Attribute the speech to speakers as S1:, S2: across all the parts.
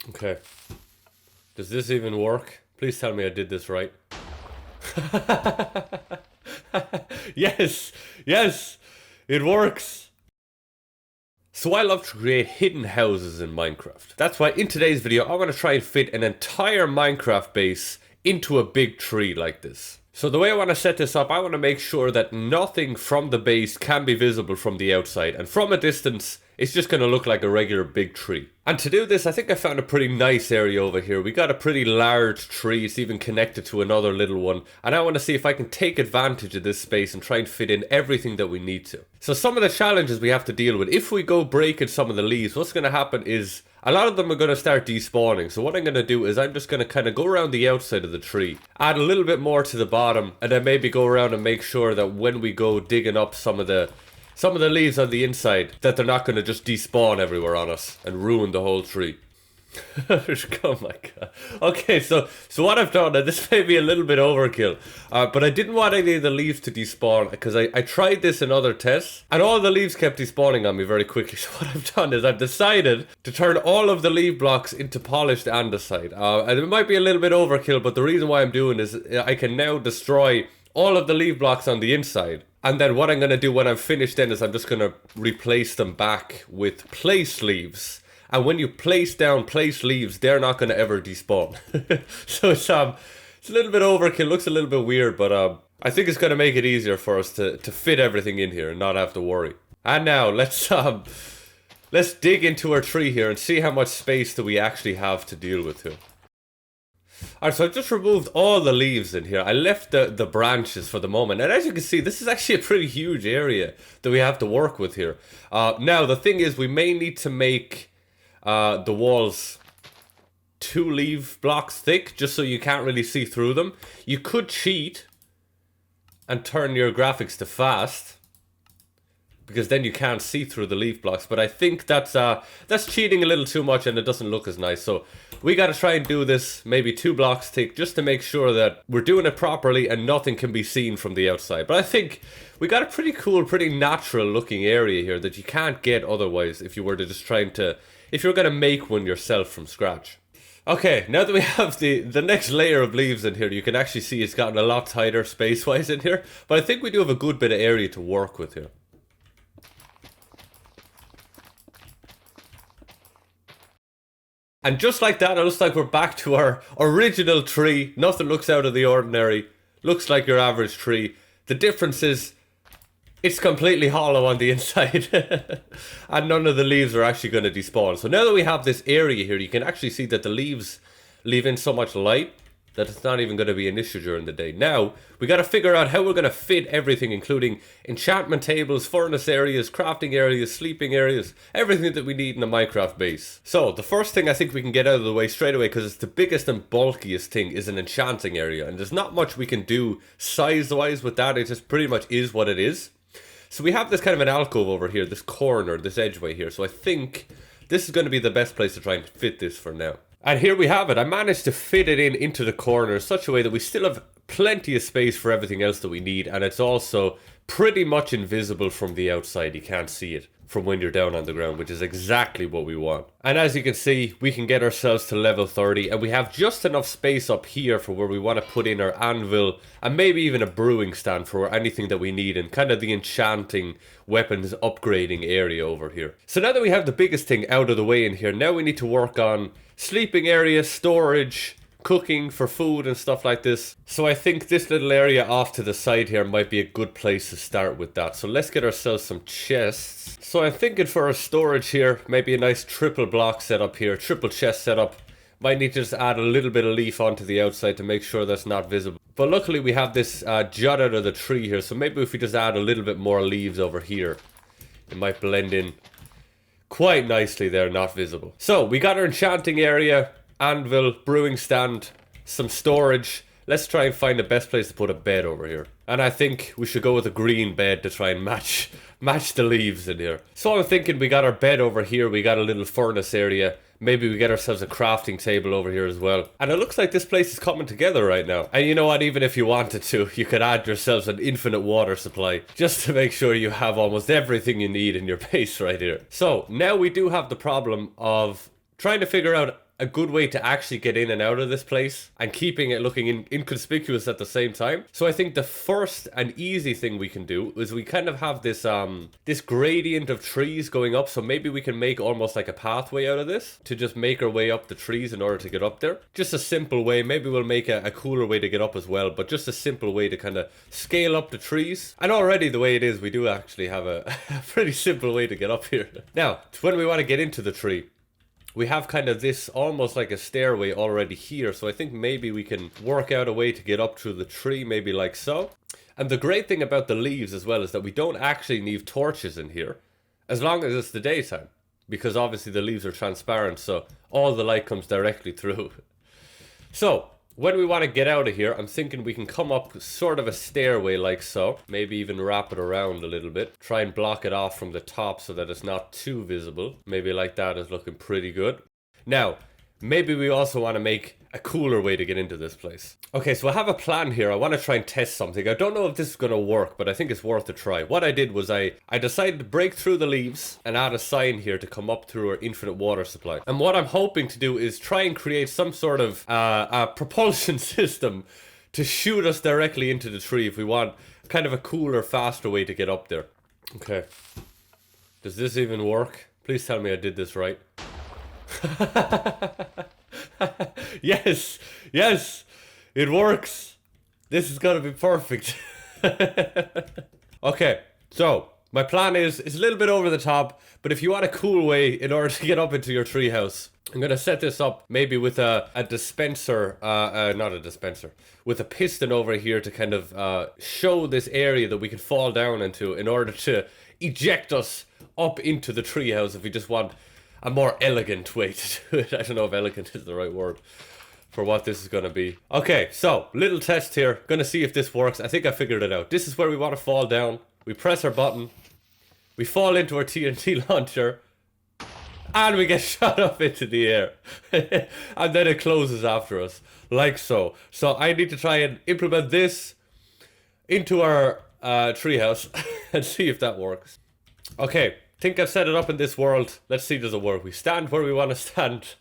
S1: Okay. Does this even work? Please tell me I did this right. Yes! Yes! It works! So I love to create hidden houses in Minecraft. That's why in today's video I want to try and fit an entire Minecraft base into a big tree like this. So the way I want to set this up, I want to make sure that nothing from the base can be visible from the outside, and from a distance it's just going to look like a regular big tree. And to do this, I think I found a pretty nice area over here. We got a pretty large tree, it's even connected to another little one, and I want to see if I can take advantage of this space and try and fit in everything that we need to. So some of the challenges we have to deal with, if we go breaking some of the leaves, what's going to happen is a lot of them are going to start despawning. So what I'm going to do is I'm just going to kind of go around the outside of the tree, add a little bit more to the bottom, and then maybe go around and make sure that when we go digging up some of the leaves on the inside, that they're not going to just despawn everywhere on us and ruin the whole tree. Oh my god. Okay, so what I've done, and this may be a little bit overkill, but I didn't want any of the leaves to despawn, because I tried this in other tests, and all the leaves kept despawning on me very quickly. So what I've done is I've decided to turn all of the leaf blocks into polished andesite. And it might be a little bit overkill, but the reason why I'm doing is I can now destroy all of the leaf blocks on the inside. And then what I'm going to do when I'm finished then is I'm just going to replace them back with place leaves. And when you place down place leaves, they're not going to ever despawn. So it's a little bit overkill, looks a little bit weird, but I think it's going to make it easier for us to fit everything in here and not have to worry. And now let's dig into our tree here and see how much space do we actually have to deal with here. Alright, so I've just removed all the leaves in here. I left the branches for the moment. And as you can see, this is actually a pretty huge area that we have to work with here. Now, the thing is, we may need to make the walls 2 leaf blocks thick, just so you can't really see through them. You could cheat and turn your graphics to fast, because then you can't see through the leaf blocks. But I think that's cheating a little too much, and it doesn't look as nice. So we got to try and do this maybe 2 blocks thick, just to make sure that we're doing it properly and nothing can be seen from the outside. But I think we got a pretty cool, pretty natural looking area here that you can't get otherwise if you were to just if you're going to make one yourself from scratch. Okay, now that we have the next layer of leaves in here, you can actually see it's gotten a lot tighter space-wise in here. But I think we do have a good bit of area to work with here. And just like that, it looks like we're back to our original tree. Nothing looks out of the ordinary. Looks like your average tree. The difference is it's completely hollow on the inside. And none of the leaves are actually going to despawn. So now that we have this area here, you can actually see that the leaves leave in so much light that it's not even going to be an issue during the day. Now, we got to figure out how we're going to fit everything, including enchantment tables, furnace areas, crafting areas, sleeping areas, everything that we need in a Minecraft base. So, the first thing I think we can get out of the way straight away, because it's the biggest and bulkiest thing, is an enchanting area. And there's not much we can do size-wise with that, it just pretty much is what it is. So we have this kind of an alcove over here, this corner, this edgeway here. So I think this is going to be the best place to try and fit this for now. And here we have it. I managed to fit it into the corner in such a way that we still have plenty of space for everything else that we need. And it's also pretty much invisible from the outside. You can't see it from when you're down on the ground, which is exactly what we want. And as you can see, we can get ourselves to level 30. And we have just enough space up here for where we want to put in our anvil. And maybe even a brewing stand for anything that we need. And kind of the enchanting weapons upgrading area over here. So now that we have the biggest thing out of the way in here, now we need to work on sleeping area, storage, cooking for food and stuff like this. So I think this little area off to the side here might be a good place to start with that. So let's get ourselves some chests. So I'm thinking for our storage here, maybe a nice triple block setup here, triple chest setup. Might need to just add a little bit of leaf onto the outside to make sure that's not visible. But luckily we have this jut out of the tree here, so maybe if we just add a little bit more leaves over here, it might blend in quite nicely there, not visible. So we got our enchanting area, anvil, brewing stand, some storage. Let's try and find the best place to put a bed over here. And I think we should go with a green bed to try and match the leaves in here. So I'm thinking we got our bed over here, we got a little furnace area. Maybe we get ourselves a crafting table over here as well. And it looks like this place is coming together right now. And you know what, even if you wanted to, you could add yourselves an infinite water supply, just to make sure you have almost everything you need in your base right here. So now we do have the problem of trying to figure out a good way to actually get in and out of this place and keeping it looking inconspicuous at the same time. So I think the first and easy thing we can do is we kind of have this this gradient of trees going up. So maybe we can make almost like a pathway out of this to just make our way up the trees in order to get up there. Just a simple way. Maybe we'll make a cooler way to get up as well, but just a simple way to kind of scale up the trees. And already the way it is, we do actually have a pretty simple way to get up here. Now, when we want to get into the tree, we have kind of this almost like a stairway already here. So I think maybe we can work out a way to get up through the tree, maybe like so. And the great thing about the leaves as well is that we don't actually need torches in here as long as it's the daytime, because obviously the leaves are transparent, so all the light comes directly through. So when we want to get out of here, I'm thinking we can come up sort of a stairway like so. Maybe even wrap it around a little bit. Try and block it off from the top so that it's not too visible. Maybe like that is looking pretty good. Now, maybe we also want to make a cooler way to get into this place. Okay, so I have a plan here. I want to try and test something. I don't know if this is going to work, but I think it's worth a try. What I did was I decided to break through the leaves and add a sign here to come up through our infinite water supply. And what I'm hoping to do is try and create some sort of a propulsion system to shoot us directly into the tree if we want kind of a cooler, faster way to get up there. Okay. Does this even work? Please tell me I did this right. Yes, yes, it works. This is gonna be perfect. Okay, so my plan is it's a little bit over the top, but if you want a cool way in order to get up into your treehouse, I'm gonna set this up maybe with a dispenser, not a dispenser, with a piston over here to kind of show this area that we can fall down into in order to eject us up into the treehouse if we just want a more elegant way to do it. I don't know if elegant is the right word for what this is going to be. Okay, so little test here. Going to see if this works. I think I figured it out. This is where we want to fall down. We press our button. We fall into our TNT launcher. And we get shot up into the air. And then it closes after us. Like so. So I need to try and implement this into our treehouse and see if that works. Okay. Think I've set it up in this world. Let's see, does it work? We stand where we want to stand.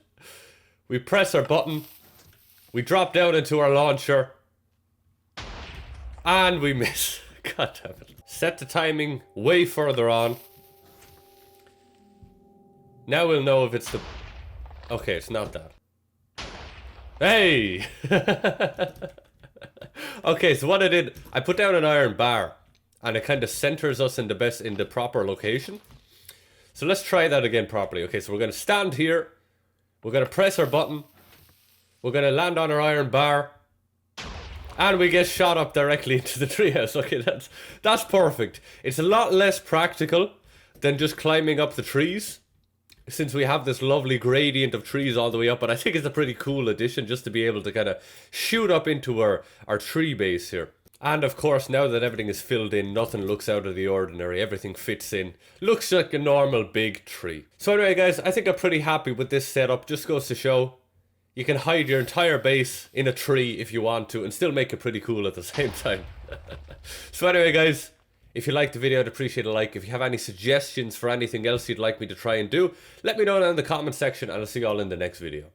S1: We press our button. We drop down into our launcher. And we miss. God damn it. Set the timing way further on. Now we'll know if it's the... Okay, it's not that. Hey! Okay, so what I did, I put down an iron bar. And it kind of centers us in the proper location. So let's try that again properly. Okay, so we're going to stand here. We're going to press our button. We're going to land on our iron bar. And we get shot up directly into the treehouse. Okay, that's perfect. It's a lot less practical than just climbing up the trees, since we have this lovely gradient of trees all the way up. But I think it's a pretty cool addition just to be able to kind of shoot up into our tree base here. And of course, now that everything is filled in, nothing looks out of the ordinary. Everything fits in. Looks like a normal big tree. So anyway, guys, I think I'm pretty happy with this setup. Just goes to show you can hide your entire base in a tree if you want to and still make it pretty cool at the same time. So anyway, guys, if you liked the video, I'd appreciate a like. If you have any suggestions for anything else you'd like me to try and do, let me know down in the comment section and I'll see you all in the next video.